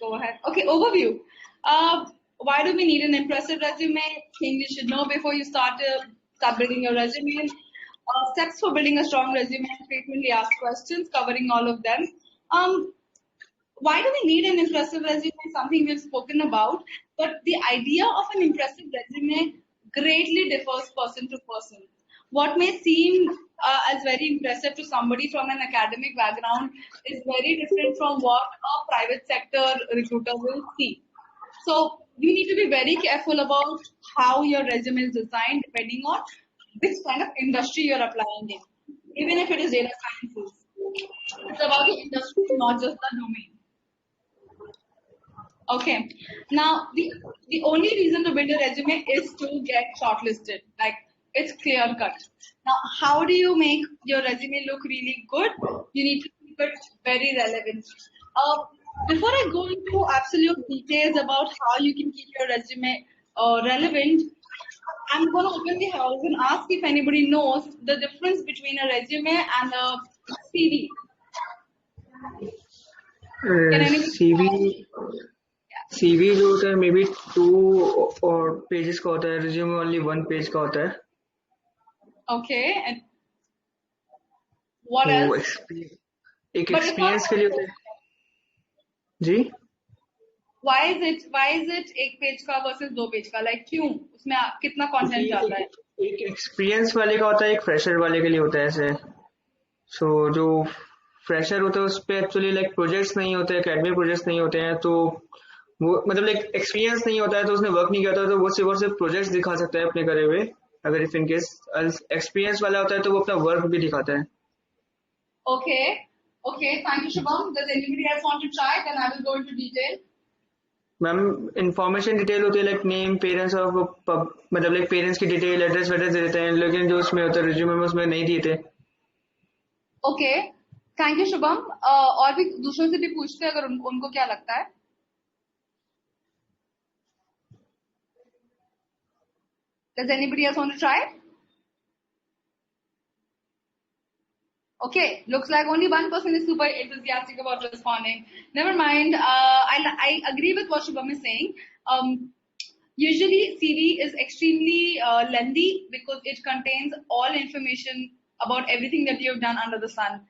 go ahead. Okay, overview. Why do we need an impressive resume? Things you should know before you start building your resume. Steps for building a strong resume. Frequently asked questions, covering all of them. Um, why do we need an impressive resume? Something we've spoken about, but the idea of an impressive resume greatly differs person to person. What may seem as very impressive to somebody from an academic background is very different from what a private sector recruiter will see. So you need to be very careful about how your resume is designed depending on which kind of industry you're applying in. Even if it is data sciences, it's about the industry, not just the domain. Okay. Now, the only reason to build a resume is to get shortlisted. Like, it's clear cut. Now, how do you make your resume look really good? You need to keep it very relevant. Before I go into absolute details about how you can keep your resume relevant, I'm going to open the house and ask if anybody knows the difference between a resume and a CV. Can anybody? CV CV जो होता है may be 2 और pages का होता है, resume only 1 page का होता है. Okay, and what तो else? एक But it's not एक्सपीरियंस के लिए होता है जी. why is it एक पेज का versus 2 पेज का? Like क्यों? उसमें कितना कंटेंट जाता है? एक एक्सपीरियंस वाले का होता है, एक फ्रेशर वाले के लिए होता है ऐसे. सो जो फ्रेशर होता है उस पे एक्चुअली लाइक प्रोजेक्ट्स नहीं होते, एकेडमिक प्रोजेक्ट्स नहीं होते हैं, तो वो मतलब लाइक एक्सपीरियंस नहीं होता है, तो उसने वर्क नहीं किया था, तो वो सिर्फ और सिर्फ प्रोजेक्ट्स दिखा सकता है अपने करे हुए. अगर इफ इन केस एक्सपीरियंस वाला होता है तो वो अपना वर्क भी दिखाता है. Okay, okay. Thank you, Shubham. Does anybody else want to try? Then I will go into detail. Ma'am information detail होती है लाइक नेम, पेरेंट्स ऑफ मतलब लाइक पेरेंट्स की डिटेल, एड्रेस वेड्रेस दे देते हैं, लेकिन जो उसमें होता है रिज्यूमे में उसमें नहीं दिए थे. Okay. Thank you, Shubham. और भी दूसरों से भी पूछते हैं अगर उनको क्या लगता है. Does anybody else want to try? Okay, looks like only one person is super enthusiastic about responding. Never mind. I agree with what Shubham is saying. Usually, CV is extremely lengthy because it contains all information about everything that you have done under the sun.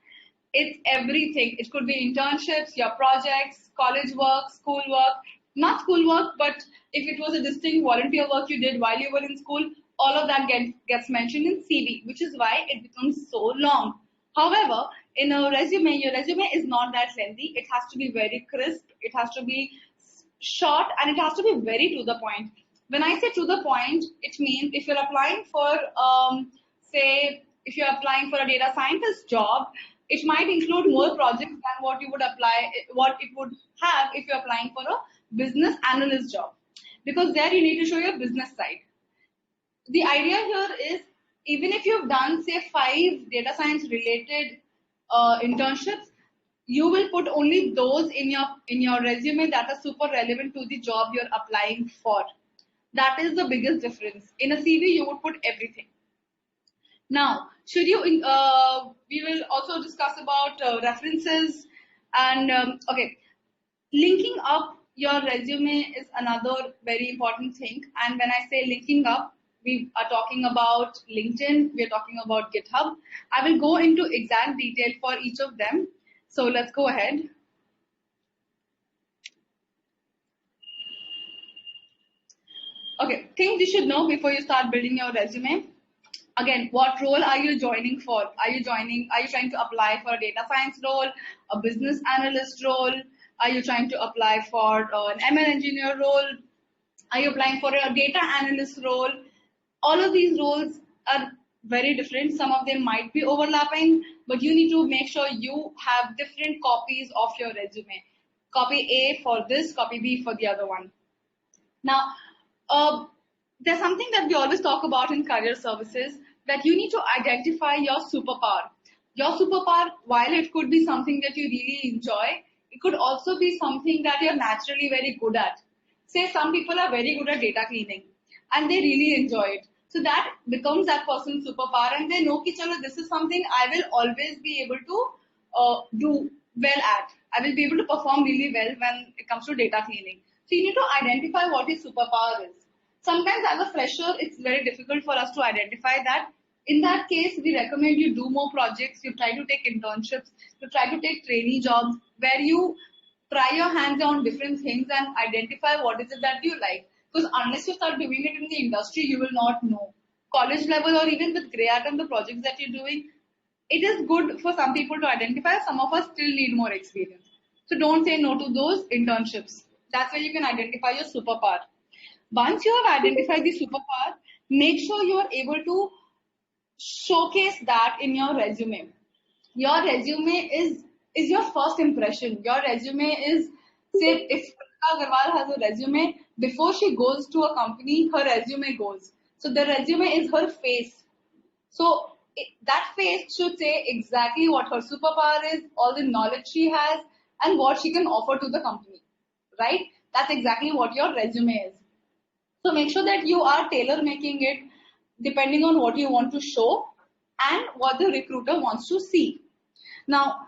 It's everything. It could be internships, your projects, college work, school work. Not school work, but if it was a distinct volunteer work you did while you were in school, all of that gets mentioned in CV, which is why it becomes so long. However, in a resume, your resume is not that lengthy. It has to be very crisp. It has to be short and it has to be very to the point. When I say to the point, it means if you're applying for, say, if you're applying for a data scientist job, it might include more projects than what it would have if you're applying for a business analyst job. Because there you need to show your business side. The idea here is even if you've done say 5 data science related internships, you will put only those in your resume that are super relevant to the job you're applying for. That is the biggest difference. In a CV, you would put everything. Now, we will also discuss about references and okay, linking up your resume is another very important thing. And when I say linking up, we are talking about LinkedIn, we are talking about GitHub. I will go into exact detail for each of them. So let's go ahead. Okay, things you should know before you start building your resume. Again, what role are you joining for? Are you trying to apply for a data science role, a business analyst role? Are you trying to apply for an ML engineer role? Are you applying for a data analyst role? All of these roles are very different. Some of them might be overlapping, but you need to make sure you have different copies of your resume. Copy A for this, copy B for the other one. Now, there's something that we always talk about in career services, that you need to identify your superpower. Your superpower, while it could be something that you really enjoy, it could also be something that you're naturally very good at. Say some people are very good at data cleaning and they really enjoy it. So that becomes that person's superpower and they know that this is something I will always be able to do well at. I will be able to perform really well when it comes to data cleaning. So you need to identify what your superpower is. Sometimes as a fresher, it's very difficult for us to identify that. In that case, we recommend you do more projects, you try to take internships, you try to take trainee jobs where you try your hands on different things and identify what is it that you like. Because unless you start doing it in the industry, you will not know. College level or even with Grey Atom, the projects that you're doing, it is good for some people to identify. Some of us still need more experience. So don't say no to those internships. That's where you can identify your superpower. Once you have identified the superpower, make sure you are able to showcase that in your resume. Your resume is your first impression. Your resume is, say if Priyanka Agarwal has a resume, before she goes to a company, her resume goes. So the resume is her face. So that face should say exactly what her superpower is, all the knowledge she has, and what she can offer to the company. Right? That's exactly what your resume is. So make sure that you are tailor making it depending on what you want to show and what the recruiter wants to see. Now,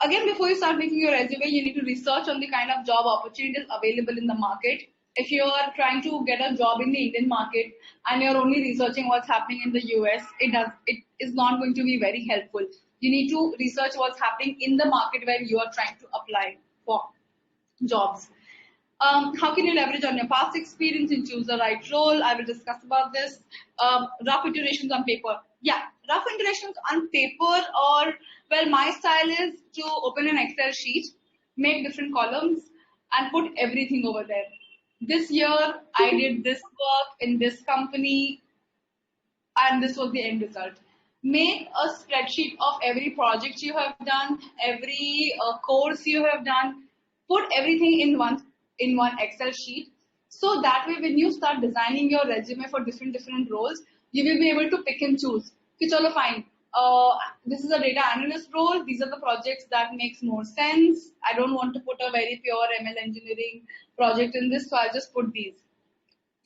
again, before you start making your resume, you need to research on the kind of job opportunities available in the market. If you are trying to get a job in the Indian market and you're only researching what's happening in the US, it is not going to be very helpful. You need to research what's happening in the market where you are trying to apply for jobs. How can you leverage on your past experience and choose the right role? I will discuss about this. Rough iterations on paper. Yeah, rough iterations on paper, or well, my style is to open an Excel sheet, make different columns, and put everything over there. This year, I did this work in this company, and this was the end result. Make a spreadsheet of every project you have done, every course you have done. Put everything in one Excel sheet. So that way, when you start designing your resume for different roles, you will be able to pick and choose. Okay, chalo fine. This is a data analyst role. These are the projects that makes more sense. I don't want to put a very pure ML engineering project in this, so I'll just put these.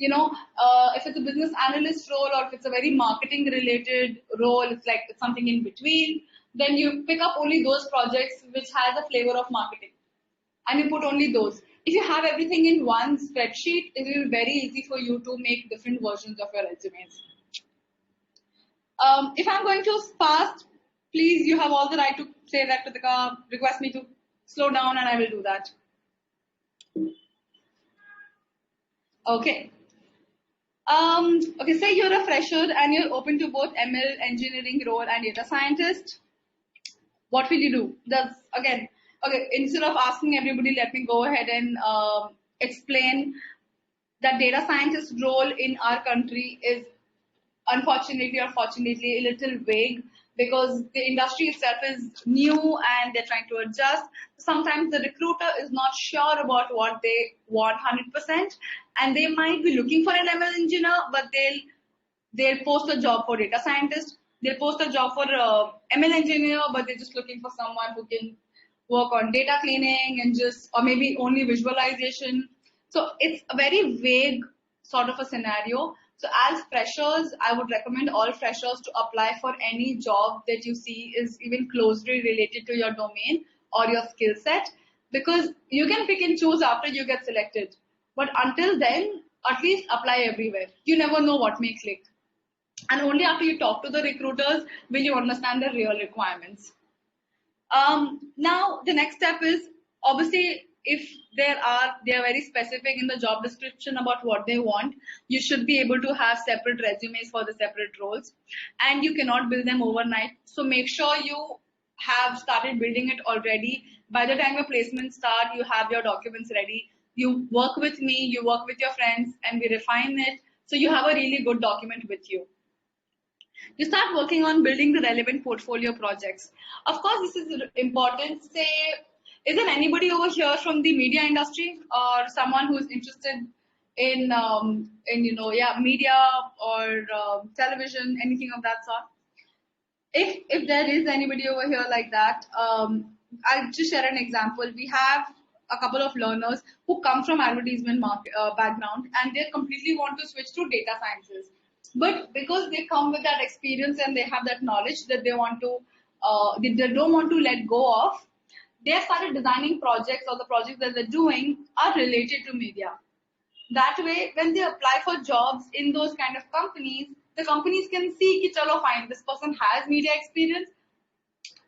If it's a business analyst role or if it's a very marketing related role, it's something in between, then you pick up only those projects which has a flavor of marketing and you put only those. If you have everything in one spreadsheet, it will be very easy for you to make different versions of your resumes. If I'm going too fast, please, you have all the right to say that to the car, request me to slow down and I will do that. Okay. Okay, say you're a fresher and you're open to both ML engineering role and data scientist. What will you do? Okay, instead of asking everybody, let me go ahead and explain that data scientist role in our country is unfortunately or fortunately a little vague because the industry itself is new and they're trying to adjust. Sometimes the recruiter is not sure about what they want 100% and they might be looking for an ML engineer, but they'll post a job for data scientist. They'll post a job for ML engineer, but they're just looking for someone who can work on data cleaning and or maybe only visualization. So it's a very vague sort of a scenario. So as freshers, I would recommend all freshers to apply for any job that you see is even closely related to your domain or your skill set, because you can pick and choose after you get selected. But until then, at least apply everywhere. You never know what may click. And only after you talk to the recruiters will you understand the real requirements. Now, the next step is obviously if they are very specific in the job description about what they want, you should be able to have separate resumes for the separate roles, and you cannot build them overnight. So make sure you have started building it already. By the time your placements start, you have your documents ready. You work with me, you work with your friends, and we refine it. So you have a really good document with you. You start working on building the relevant portfolio projects. Of course, this is important. Say, isn't anybody over here from the media industry or someone who is interested in media or television, anything of that sort? If there is anybody over here like that, I'll just share an example. We have a couple of learners who come from advertisement background and they completely want to switch to data sciences. But because they come with that experience and they have that knowledge that they want to, they don't want to let go of, they have started designing projects, or the projects that they're doing are related to media. That way, when they apply for jobs in those kind of companies, the companies can see ki chalo fine, this person has media experience.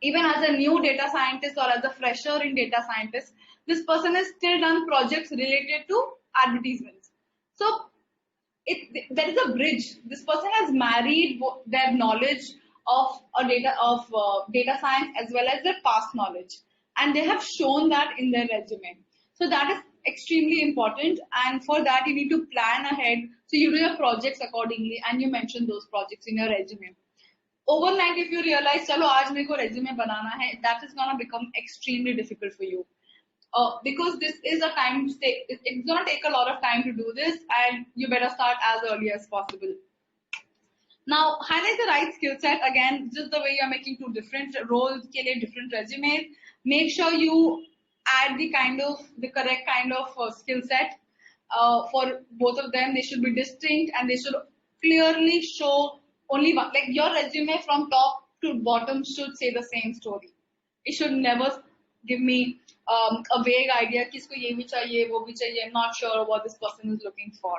Even as a new data scientist or as a fresher in data scientist, this person has still done projects related to advertisements. So there is a bridge. This person has married their knowledge of data science as well as their past knowledge, and they have shown that in their resume. So that is extremely important, and for that you need to plan ahead. So you do your projects accordingly, and you mention those projects in your resume. Overnight, if you realize, चलो आज मेरे को resume बनाना है, that is gonna become extremely difficult for you. Because this is a time to take, it's gonna take a lot of time to do this, and you better start as early as possible. Now, highlight the right skill set. Again, just the way you're making two different roles, के लिए different resumes. Make sure you add the correct kind of skill set for both of them. They should be distinct, and they should clearly show only one. Like your resume from top to bottom should say the same story. It should never give me a vague idea कि इसको ये भी चाहिए, वो भी चाहिए. I'm not sure what this person is looking for.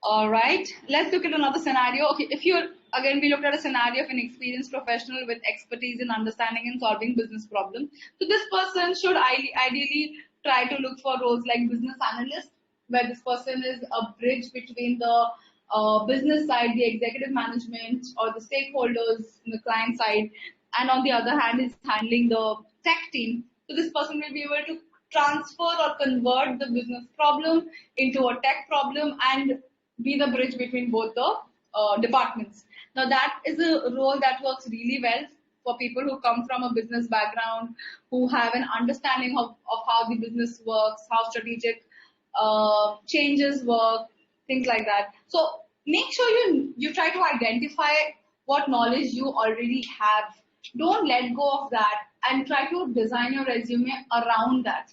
All right, let's look at another scenario. Okay, we looked at a scenario of an experienced professional with expertise in understanding and solving business problems. So this person should ideally try to look for roles like business analyst, where this person is a bridge between the business side, the executive management, or the stakeholders in the client side, and on the other hand is handling the tech team. So this person will be able to transfer or convert the business problem into a tech problem and be the bridge between both the departments. Now that is a role that works really well for people who come from a business background, who have an understanding of how the business works, how strategic changes work, things like that. So make sure you try to identify what knowledge you already have. Don't let go of that, and try to design your resume around that,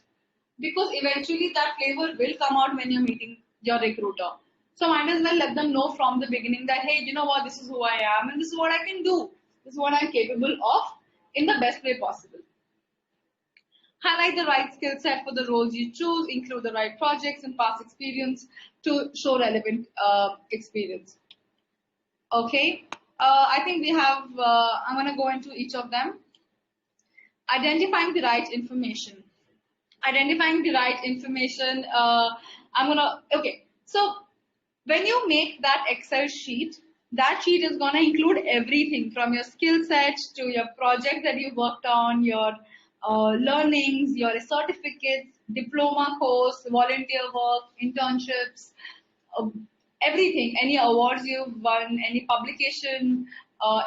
because eventually that flavor will come out when you're meeting your recruiter. So might as well let them know from the beginning that, hey, you know what, this is who I am and this is what I can do. This is what I'm capable of in the best way possible. Highlight the right skill set for the roles you choose, include the right projects and past experience to show relevant experience. Okay, I think we have, I'm going to go into each of them. Identifying the right information. Identifying the right information, okay, so when you make that Excel sheet, that sheet is going to include everything from your skill set to your project that you worked on, your learnings, your certificates, diploma course, volunteer work, internships, everything, any awards you've won, any publication,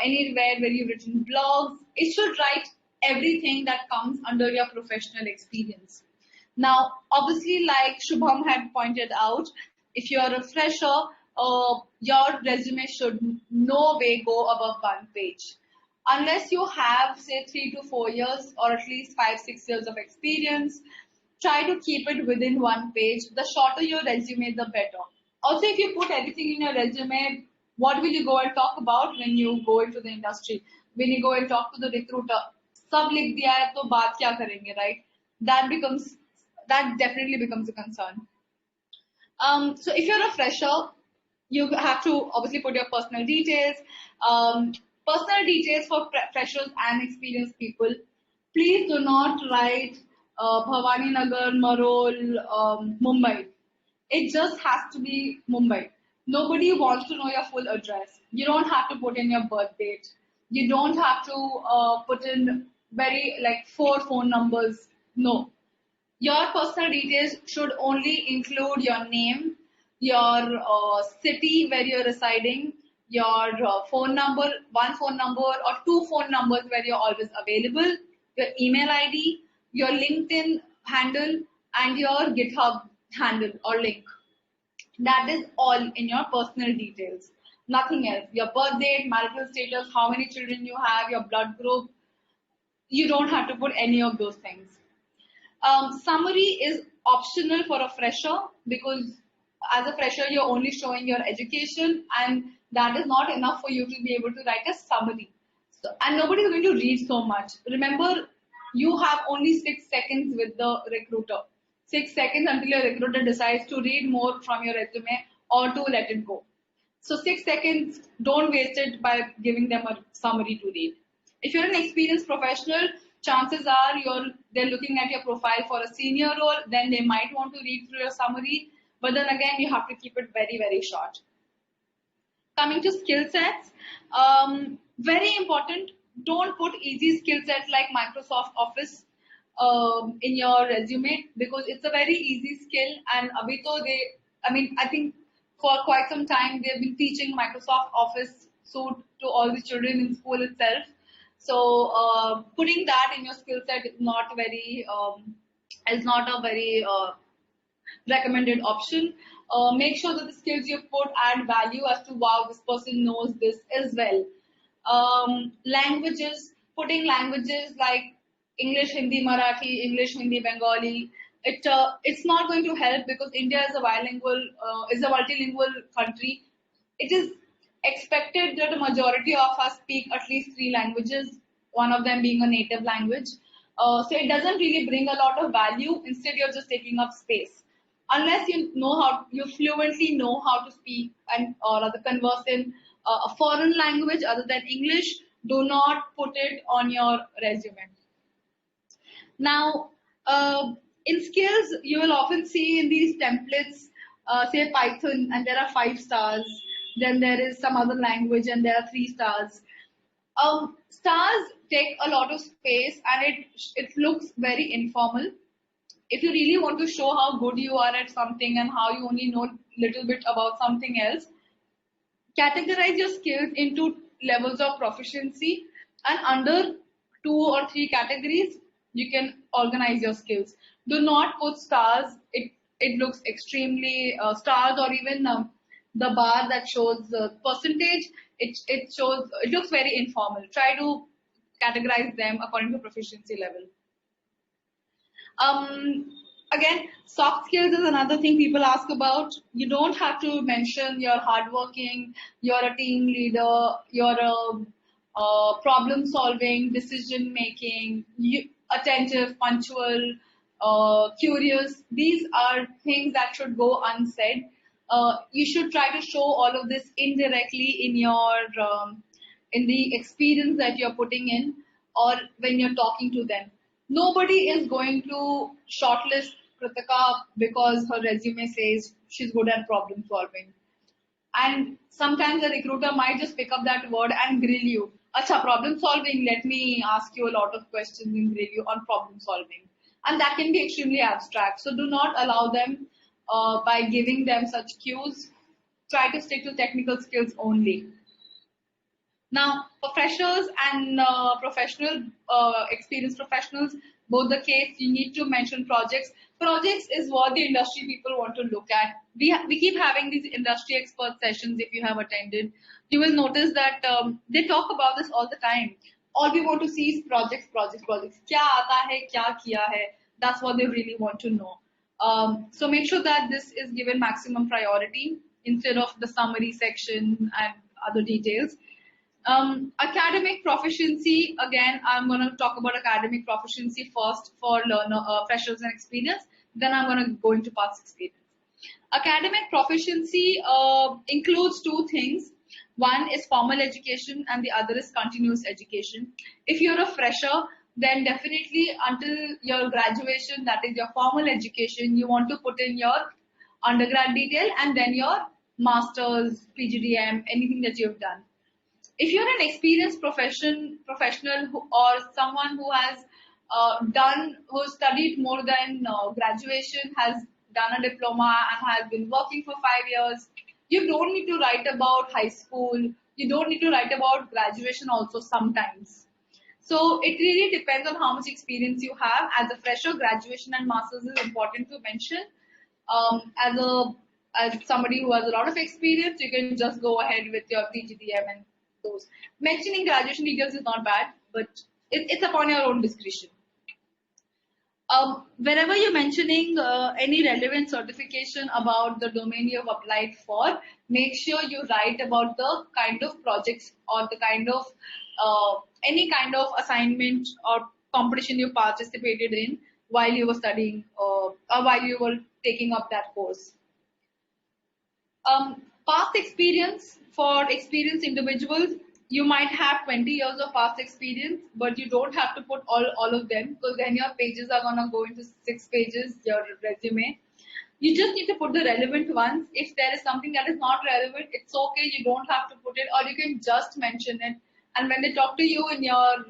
anywhere where you've written blogs. It should write everything that comes under your professional experience. Now, obviously, like Shubham had pointed out, if you're a fresher, your resume should no way go above 1 page. Unless you have, say, 3 to 4 years or at least 5-6 years of experience, try to keep it within 1 page. The shorter your resume, the better. Also, if you put everything in your resume, what will you go and talk about when you go into the industry? When you go and talk to the recruiter, sab likh diya hai, to baat kya karenge, right? That definitely becomes a concern. So if you're a fresher, you have to obviously put your personal details. Personal details for freshers and experienced people. Please do not write Bhavani Nagar, Marol, Mumbai. It just has to be Mumbai. Nobody wants to know your full address. You don't have to put in your birth date. You don't have to put in 4 phone numbers. No. Your personal details should only include your name, your city where you're residing, your phone number, 1 phone number or 2 phone numbers where you're always available, your email ID, your LinkedIn handle, and your GitHub handle or link. That is all in your personal details. Nothing else. Your birth date, marital status, how many children you have, your blood group. You don't have to put any of those things. Summary is optional for a fresher, because as a fresher you're only showing your education, and that is not enough for you to be able to write a summary. And nobody is going to read so much. Remember, you have only 6 seconds with the recruiter. 6 seconds until your recruiter decides to read more from your resume or to let it go. So 6 seconds, don't waste it by giving them a summary to read. If you're an experienced professional, chances are they're looking at your profile for a senior role, then they might want to read through your summary. But then again, you have to keep it very, very short. Coming to skill sets, very important. Don't put easy skill sets like Microsoft Office in your resume because it's a very easy skill. And abhi I think for quite some time they've been teaching Microsoft Office suite to all the children in school itself. So putting that in your skill set is not a very recommended option. Make sure that the skills you put add value as to wow, this person knows this as well. Languages, putting languages like English, Hindi, Marathi, English, Hindi, Bengali. It's not going to help because India is a multilingual country. It is expected that a majority of us speak at least 3 languages, one of them being a native language. So it doesn't really bring a lot of value. Instead, you're just taking up space. Unless you fluently know how to speak and or rather converse in a foreign language other than English, do not put it on your resume. Now, in skills, you will often see in these templates, say Python, and there are 5 stars. Then there is some other language, and there are 3 stars. Stars take a lot of space, and it looks very informal. If you really want to show how good you are at something and how you only know little bit about something else, categorize your skills into levels of proficiency, and under 2 or 3 categories you can organize your skills. Do not put stars. It looks extremely stars, or even the bar that shows percentage. It looks very informal. Try to categorize them according to proficiency level. Again, soft skills is another thing people ask about. You don't have to mention you're hardworking, you're a team leader, you're a problem solving, decision making, attentive, punctual, curious. These are things that should go unsaid. You should try to show all of this indirectly in the experience that you're putting in or when you're talking to them. Nobody is going to shortlist Kritika because her resume says she's good at problem solving. And sometimes the recruiter might just pick up that word and grill you. Acha, problem solving, let me ask you a lot of questions and grill you on problem solving. And that can be extremely abstract. So do not allow them by giving them such cues. Try to stick to technical skills only. Now, for freshers and experienced professionals, both the case, you need to mention projects. Projects is what the industry people want to look at. We keep having these industry expert sessions. If you have attended, you will notice that they talk about this all the time. All we want to see is projects, projects, projects. Kya aata hai, kya kiya hai. That's what they really want to know. So make sure that this is given maximum priority instead of the summary section and other details. Academic proficiency, again, I'm going to talk about academic proficiency first for freshers and experience, then I'm going to go into past experience. Academic proficiency includes 2 things. One is formal education and the other is continuous education. If you're a fresher, then definitely until your graduation, that is your formal education, you want to put in your undergrad detail and then your master's, PGDM, anything that you've done. If you're an experienced professional or someone who has who studied more than graduation, has done a diploma and has been working for 5 years, you don't need to write about high school. You don't need to write about graduation also sometimes. So it really depends on how much experience you have. As a fresher, graduation and masters is important to mention. As somebody who has a lot of experience, you can just go ahead with your PGDM and those. Mentioning graduation details is not bad, but it's upon your own discretion. Whenever you're mentioning any relevant certification about the domain you've applied for, make sure you write about the kind of projects or the kind of any kind of assignment or competition you participated in while you were studying or while you were taking up that course. Past experience for experienced individuals, you might have 20 years of past experience, but you don't have to put all of them because then your pages are gonna go into 6 pages, your resume. You just need to put the relevant ones. If there is something that is not relevant, it's okay. You don't have to put it, or you can just mention it. And when they talk to you in your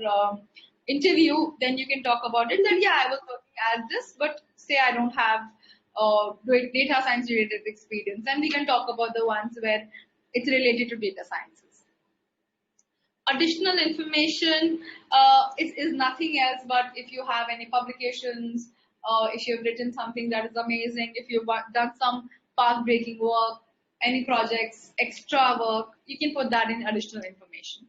interview, then you can talk about it. That yeah, I was working as this, but say I don't have data science related experience, and we can talk about the ones where it's related to data sciences. Additional information is nothing else but if you have any publications, if you've written something that is amazing, if you've done some path-breaking work, any projects, extra work, you can put that in additional information.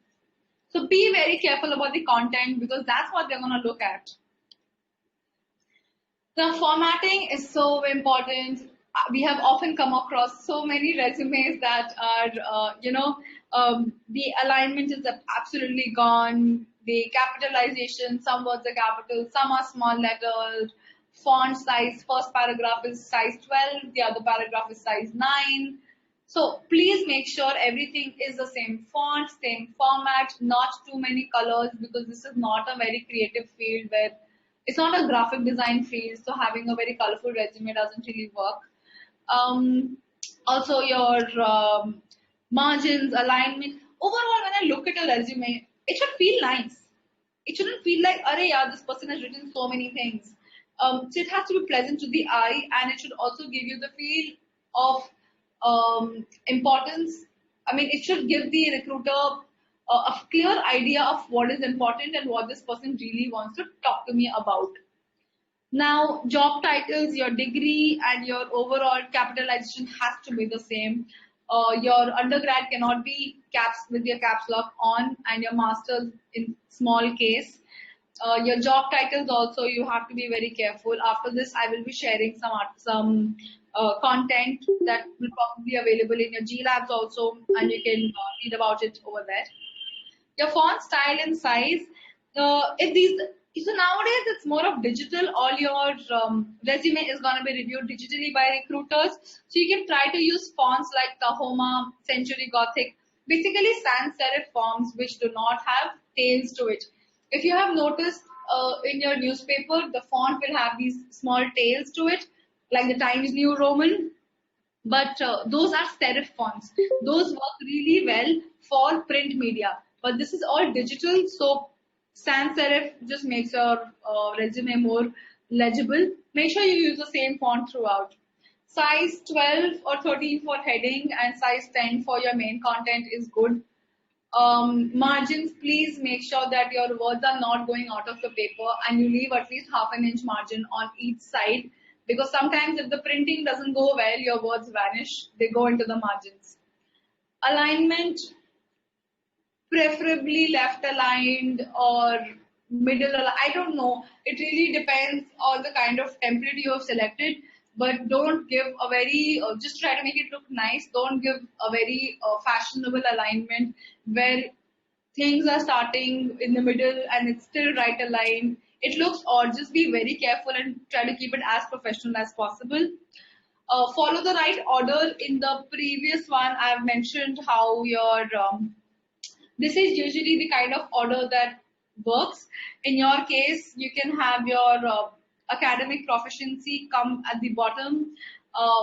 So be very careful about the content because that's what they're going to look at. The formatting is so important. We have often come across so many resumes that are, the alignment is absolutely gone. The capitalization, some words are capital, some are small letters. Font size, first paragraph is size 12, the other paragraph is size 9. So please make sure everything is the same font, same format, not too many colors because this is not a very creative field where it's not a graphic design field, so having a very colorful resume doesn't really work. Also your margins, alignment. Overall, when I look at a resume, it should feel nice. It shouldn't feel like, arey yeah, this person has written so many things. So it has to be pleasant to the eye and it should also give you the feel of importance. I mean, it should give the recruiter a clear idea of what is important and what this person really wants to talk to me about. Now, job titles, your degree and your overall capitalization has to be the same. Your undergrad cannot be caps with your caps lock on and your master's in small case. Your job titles also, you have to be very careful. After this, I will be sharing some content that will probably be available in your G Labs also, and you can read about it over there. Your font style and size. If these So nowadays it's more of digital. All your resume is going to be reviewed digitally by recruiters. So you can try to use fonts like Tahoma, Century Gothic, basically sans serif fonts which do not have tails to it. If you have noticed in your newspaper, the font will have these small tails to it, like the Times New Roman. But those are serif fonts. Those work really well for print media. But this is all digital, so sans serif just makes your resume more legible. Make sure you use the same font throughout. Size 12 or 13 for heading and size 10 for your main content is good. Margins, please make sure that your words are not going out of the paper and you leave at least half an inch margin on each side, because sometimes if the printing doesn't go well, your words vanish. They go into the margins. Alignment, preferably left aligned or middle aligned. I don't know. It really depends on the kind of template you have selected. But don't give a very, just try to make it look nice. Don't give a very fashionable alignment where things are starting in the middle and it's still right aligned. It looks odd. Just be very careful and try to keep it as professional as possible. Follow the right order. In the previous one, I've mentioned how your this is usually the kind of order that works. In your case, you can have your academic proficiency come at the bottom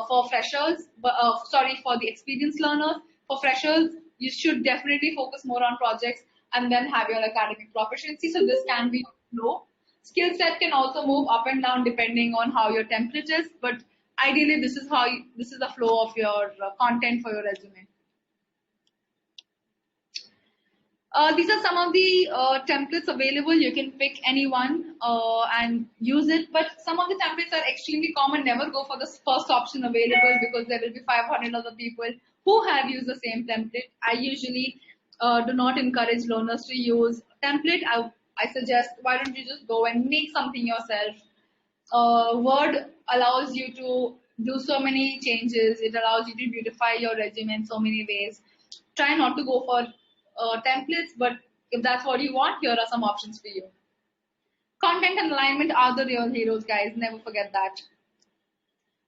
for freshers, for the experienced learners. For freshers, you should definitely focus more on projects and then have your academic proficiency. So this can be low. Skill set can also move up and down depending on how your template is, but ideally this is the flow of your content for your resume. These are some of the templates available. You can pick any one and use it. But some of the templates are extremely common. Never go for the first option available because there will be 500 other people who have used the same template. I usually do not encourage learners to use template. I suggest, why don't you just go and make something yourself. Word allows you to do so many changes. It allows you to beautify your resume in so many ways. Try not to go for templates, but If that's what you want, here are some options for you. Content and alignment are the real heroes, guys. Never forget that.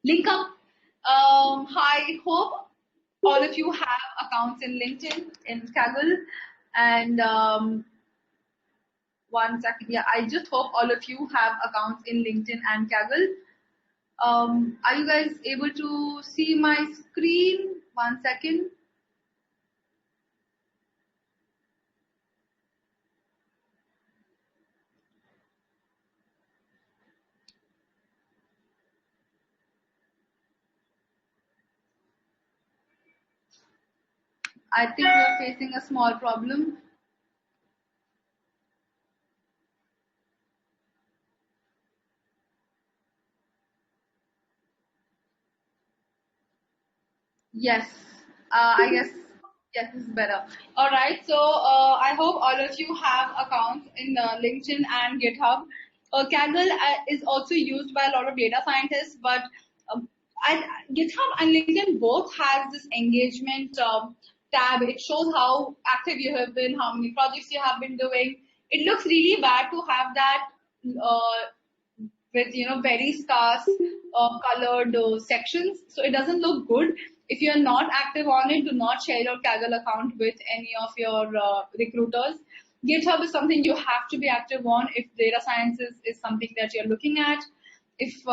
Link up. I hope all of you have accounts in LinkedIn, in Kaggle, and one second. Yeah, I just hope all of you have accounts in LinkedIn and Kaggle. Are you guys able to see my screen? One second. I think we're facing a small problem. Yes, I guess yes, this is better. All right, so I hope all of you have accounts in LinkedIn and GitHub. Kaggle is also used by a lot of data scientists, but um, GitHub and LinkedIn both has this engagement tab. It shows how active you have been, how many projects you have been doing. It looks really bad to have that with very scarce colored sections, so it doesn't look good. If you're not active on it, do not share your Kaggle account with any of your recruiters. GitHub is something you have to be active on if data science is something that you're looking at. If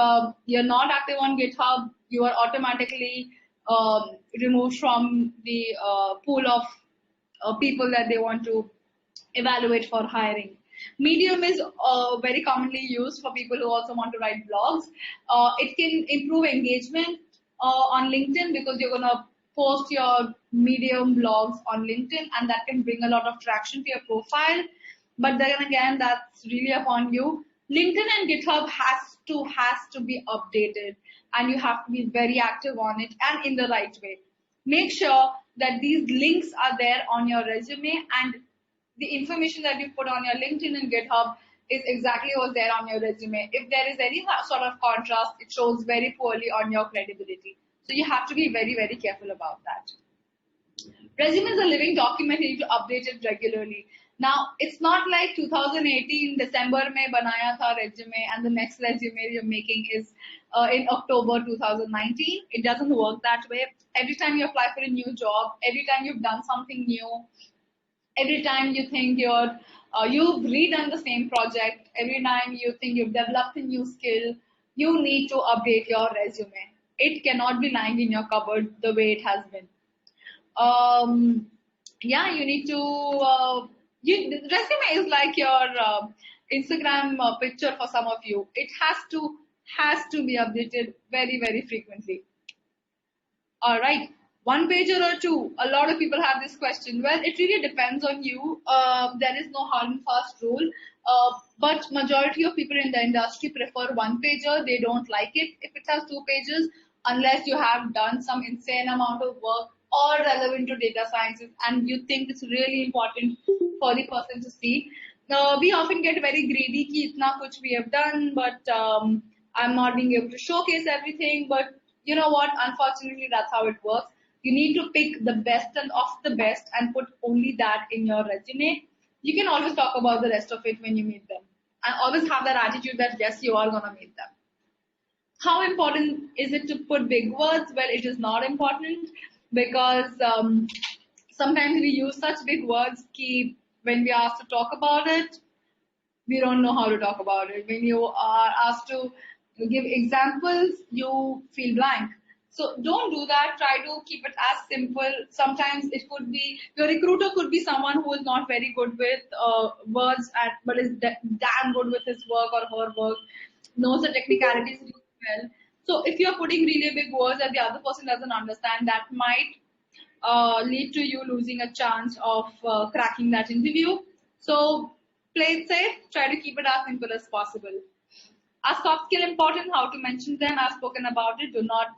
you're not active on GitHub, you are automatically removed from the pool of people that they want to evaluate for hiring. Medium is very commonly used for people who also want to write blogs. It can improve engagement on LinkedIn because you're going to post your Medium blogs on LinkedIn, and that can bring a lot of traction to your profile. But then again, that's really upon you. LinkedIn and GitHub has to be updated, and you have to be very active on it and in the right way. Make sure that these links are there on your resume, and the information that you put on your LinkedIn and GitHub is exactly what's there on your resume. If there is any sort of contrast, it shows very poorly on your credibility. So you have to be very, very careful about that. Resume is a living document. You need to update it regularly. Now, it's not like 2018 December में बनाया था resume and the next resume you're making is in October 2019. It doesn't work that way. Every time you apply for a new job, every time you've done something new, every time you think you've redone the same project, every time you think you've developed a new skill, you need to update your resume. It cannot be lying in your cupboard the way it has been. Yeah, you need to resume is like your Instagram picture for some of you. It has to be updated very, very frequently. All right, one pager or two? A lot of people have this question. Well, it really depends on you. There is no hard and fast rule. But majority of people in the industry prefer one pager. They don't like it if it has two pages, unless you have done some insane amount of work or relevant to data sciences and you think it's really important for the person to see. We often get very greedy ki itna kuch we have done, but I'm not being able to showcase everything. But you know what? Unfortunately, that's how it works. You need to pick the best and of the best and put only that in your resume. You can always talk about the rest of it when you meet them. And always have that attitude that yes, you are gonna meet them. How important is it to put big words? Well, it is not important because sometimes we use such big words that when we are asked to talk about it, we don't know how to talk about it. When you are asked to give examples, you feel blank. So don't do that. Try to keep it as simple. Sometimes it could be, your recruiter could be someone who is not very good with words, but is damn good with his work or her work, knows the technicalities really well. So if you're putting really big words that the other person doesn't understand, that might lead to you losing a chance of cracking that interview. So play it safe. Try to keep it as simple as possible. Are soft skill important? How to mention them? I've spoken about it. Do not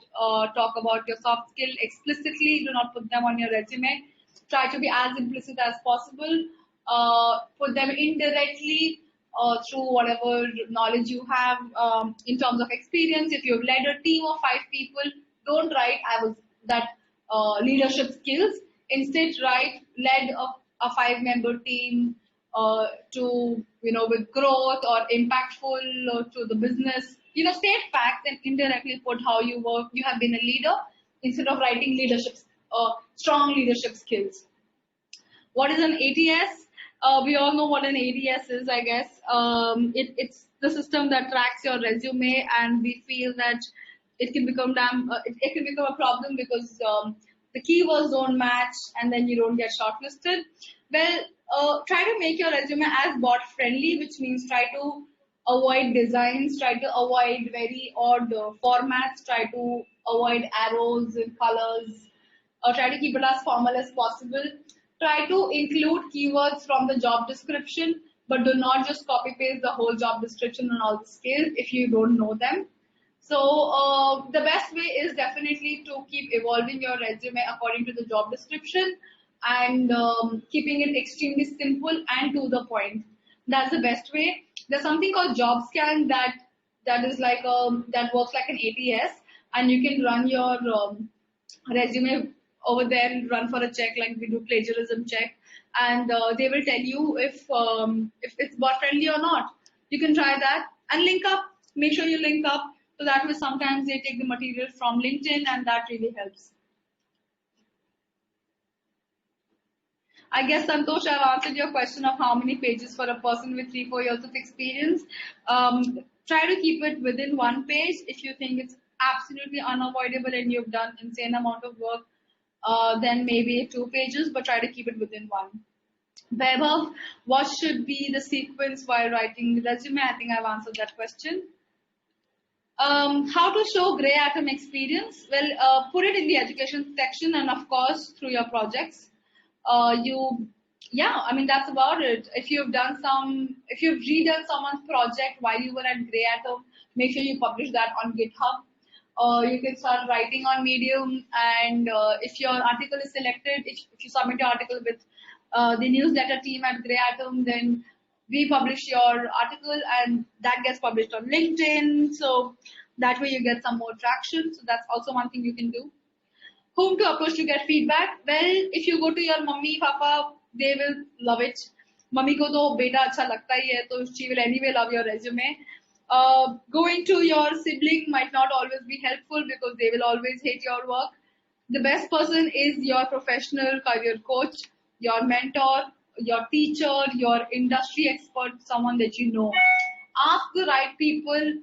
talk about your soft skill explicitly. Do not put them on your resume. Try to be as implicit as possible. Put them indirectly through whatever knowledge you have in terms of experience. If you've led a team of 5 people, don't write I was that leadership skills. Instead, write led a 5-member team to, with growth or impactful to the business. State facts and indirectly put how you work. You have been a leader instead of writing strong leadership skills. What is an ATS? We all know what an ATS is, I guess. It's the system that tracks your resume, and we feel that it can become it can become a problem because the keywords don't match, and then you don't get shortlisted. Well, try to make your resume as bot friendly, which means try to avoid designs, try to avoid very odd formats, try to avoid arrows and colors, or try to keep it as formal as possible. Try to include keywords from the job description, but do not just copy paste the whole job description and all the skills if you don't know them. So the best way is definitely to keep evolving your resume according to the job description and keeping it extremely simple and to the point. That's the best way. There's something called JobScan that is like that works like an ATS, and you can run your resume over there and run for a check, like we do plagiarism check, and they will tell you if it's bot friendly or not. You can try that and link up. Make sure you link up. So that way, sometimes they take the material from LinkedIn, and that really helps. I guess, Santosh, I've answered your question of how many pages for a person with 3-4 years of experience. Try to keep it within one page. If you think it's absolutely unavoidable and you've done insane amount of work, then maybe 2 pages, but try to keep it within one. Vaibhav, what should be the sequence while writing the resume? I think I've answered that question. How to show grey atom experience? Well, put it in the education section, and of course through your projects. That's about it. If you've redone someone's project while you were at Grey Atom, make sure you publish that on GitHub. You can start writing on Medium, and if your article is selected, if you submit your article with the newsletter team at Grey Atom, then we publish your article and that gets published on LinkedIn. So that way you get some more traction. So that's also one thing you can do. Whom to approach to get feedback? Well, if you go to your mummy, papa, they will love it. Mummy ko to beta acha lagta hi hai, so she will anyway love your resume. Going to your sibling might not always be helpful because they will always hate your work. The best person is your professional career coach, your mentor, your teacher, your industry expert, someone that you know. Ask the right people.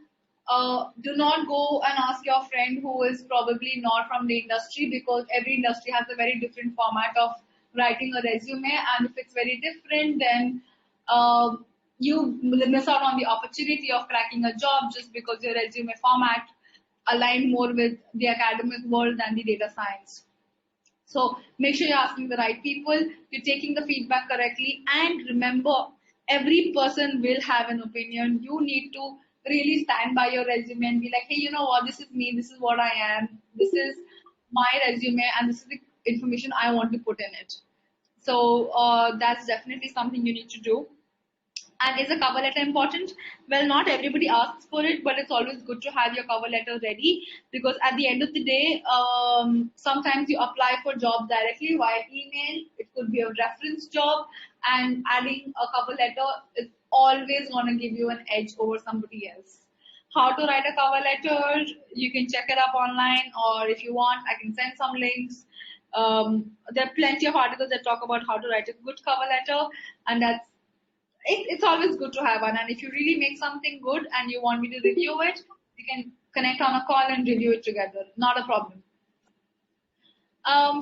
Do not go and ask your friend who is probably not from the industry, because every industry has a very different format of writing a resume, and if it's very different, then you miss out on the opportunity of cracking a job just because your resume format aligned more with the academic world than the data science. So make sure you're asking the right people, you're taking the feedback correctly, and remember, every person will have an opinion. You need to really stand by your resume and be like, hey, you know what, this is me, this is what I am, this is my resume, and this is the information I want to put in it. So that's definitely something you need to do. And is a cover letter important? Well, not everybody asks for it, but it's always good to have your cover letter ready, because at the end of the day, sometimes you apply for jobs directly via email. It could be a reference job, and adding a cover letter is always going to give you an edge over somebody else. How to write a cover letter? You can check it up online, or if you want, I can send some links. There are plenty of articles that talk about how to write a good cover letter, and it's always good to have one. And if you really make something good and you want me to review it, we can connect on a call and review it together. Not a problem.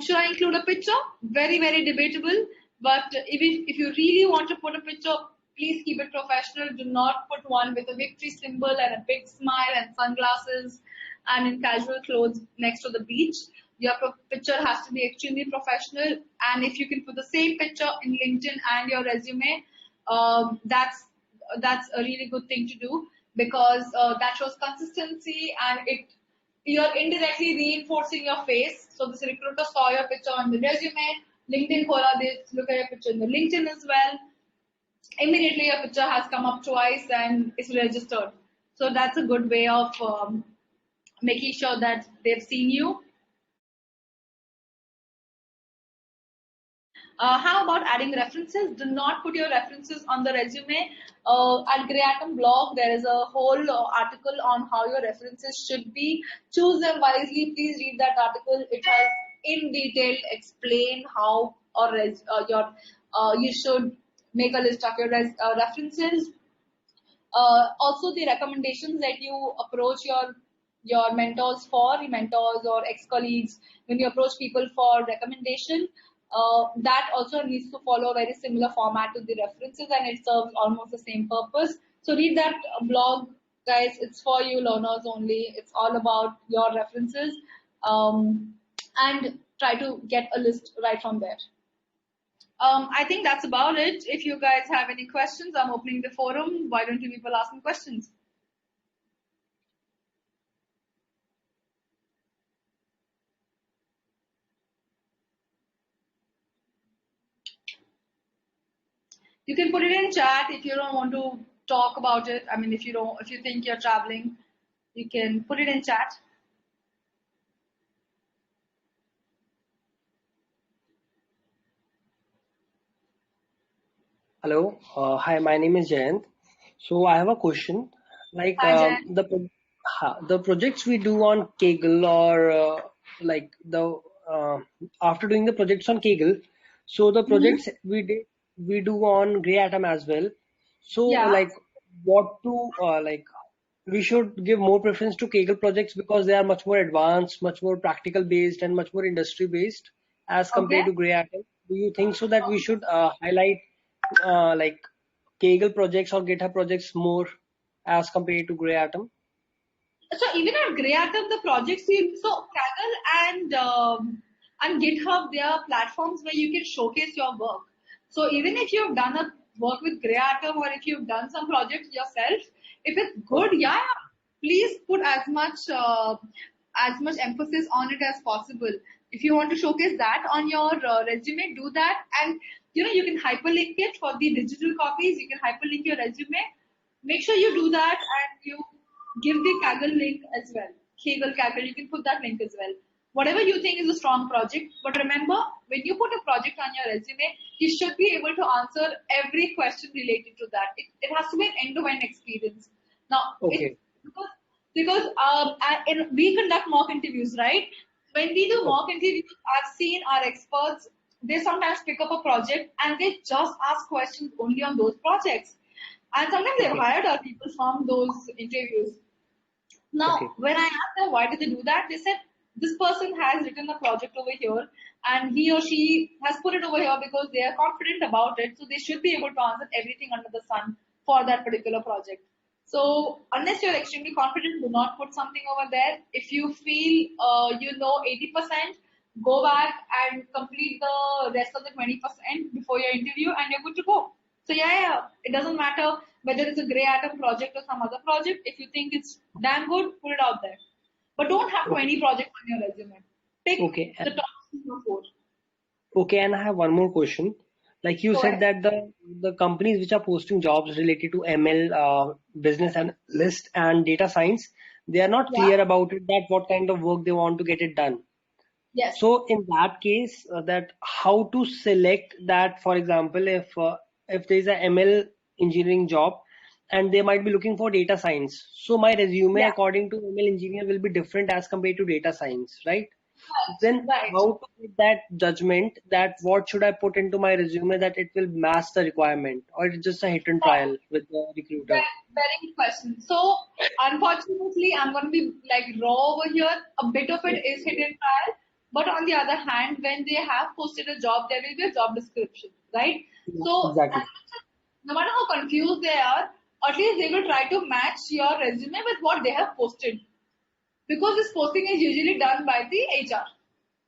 Should I include a picture? Very, very debatable. But if you really want to put a picture, please keep it professional. Do not put one with a victory symbol and a big smile and sunglasses and in casual clothes next to the beach. Your picture has to be extremely professional. And if you can put the same picture in LinkedIn and your resume, that's a really good thing to do, because that shows consistency, and you're indirectly reinforcing your face. So this recruiter saw your picture on the resume, LinkedIn khola, they look at your picture in the LinkedIn as well. Immediately your picture has come up twice and it's registered. So that's a good way of making sure that they've seen you. How about adding references? Do not put your references on the resume. At Grey Atom blog, there is a whole article on how your references should be. Choose them wisely. Please read that article. It has in detail explain how or you should make a list of your references. Also the recommendations that you approach your mentors for, your mentors or ex-colleagues, when you approach people for recommendation, that also needs to follow a very similar format to the references, and it serves almost the same purpose. So read that blog, guys. It's for you learners only. It's all about your references, and try to get a list right from there. I think that's about it. If you guys have any questions, I'm opening the forum. Why don't you people ask me questions? You can put it in chat if you don't want to talk about it. I mean, if you think you're traveling, you can put it in chat. Hello. Hi, my name is Jayant. So I have a question. Like Hi, Jen. the projects we do on Kaggle or like the after doing the projects on Kaggle, so the Mm-hmm. projects we do on Grey Atom as well. So Yeah. like what to like we should give more preference to Kaggle projects because they are much more advanced, much more practical based, and much more industry based as Okay. compared to Grey Atom. Do you think so that we should highlight like Kaggle projects or GitHub projects more as compared to Grey Atom? So even at Grey Atom, the projects so Kaggle and GitHub, they are platforms where you can showcase your work. So even if you've done a work with Grey Atom or if you've done some projects yourself, if it's good, Okay. yeah, please put as much emphasis on it as possible. If you want to showcase that on your resume, do that, and you can hyperlink it for the digital copies. You can hyperlink your resume. Make sure you do that, and you give the Kaggle link as well. Kaggle, you can put that link as well. Whatever you think is a strong project, but remember, when you put a project on your resume, you should be able to answer every question related to that. It has to be an end-to-end experience. Now, it's Okay. because we conduct mock interviews, right? When we do Okay. mock interviews, I've seen our experts, they sometimes pick up a project and they just ask questions only on those projects. And sometimes they've Okay. hired our people from those interviews. Now, Okay. when I asked them why did they do that, they said this person has written a project over here and he or she has put it over here because they are confident about it. So they should be able to answer everything under the sun for that particular project. So unless you're extremely confident, do not put something over there. If you feel you know 80%, go back and complete the rest of the 20% before your interview and you're good to go. So yeah, it doesn't matter whether it's a Grey Atom project or some other project. If you think it's damn good, put it out there. But don't have Okay. 20 projects on your resume. Pick Okay. the top 3 or 4. Okay. And I have one more question. Like you Go said ahead. that the companies which are posting jobs related to ML, business analyst, and data science, they are not Yeah. clear about it that what kind of work they want to get it done. Yes. So in that case, that how to select that, for example, if there is a ML engineering job and they might be looking for data science. So my resume Yeah. according to ML engineer will be different as compared to data science, right? Right. Then Right. how to make that judgment that what should I put into my resume that it will match the requirement, or it's just a hit and trial with the recruiter? Very good question. So, unfortunately, I'm going to be like raw over here. A bit of it is hidden trial, but on the other hand, when they have posted a job, there will be a job description, right? Yeah, So, exactly. no matter how confused they are, at least they will try to match your resume with what they have posted because this posting is usually done by the HR,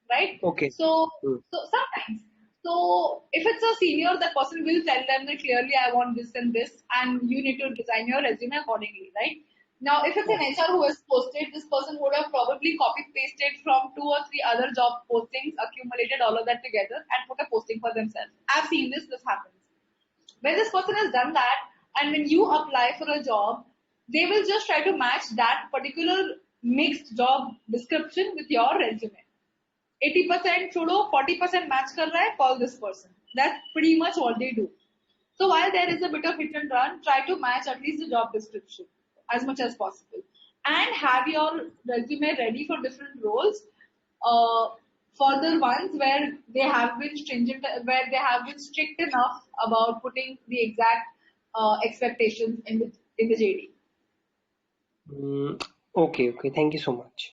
right? Okay. So, Hmm. so sometimes, so if it's a senior, that person will tell them that clearly I want this and you need to design your resume accordingly, right? Now, if it's an Okay. HR who has posted, this person would have probably copy pasted from 2 or 3 other job postings, accumulated all of that together, and put a posting for themselves. I've seen this happens. When this person has done that, and when you apply for a job, they will just try to match that particular mixed job description with your resume. 80% छोड़ो 40% match कर रहा है, call this person. That's pretty much all they do. So while there is a bit of hit and run, try to match at least the job description as much as possible, and have your resume ready for different roles. For the ones where they have been stringent, where they have been strict enough about putting the exact expectations in the JD. Okay, okay. Thank you so much.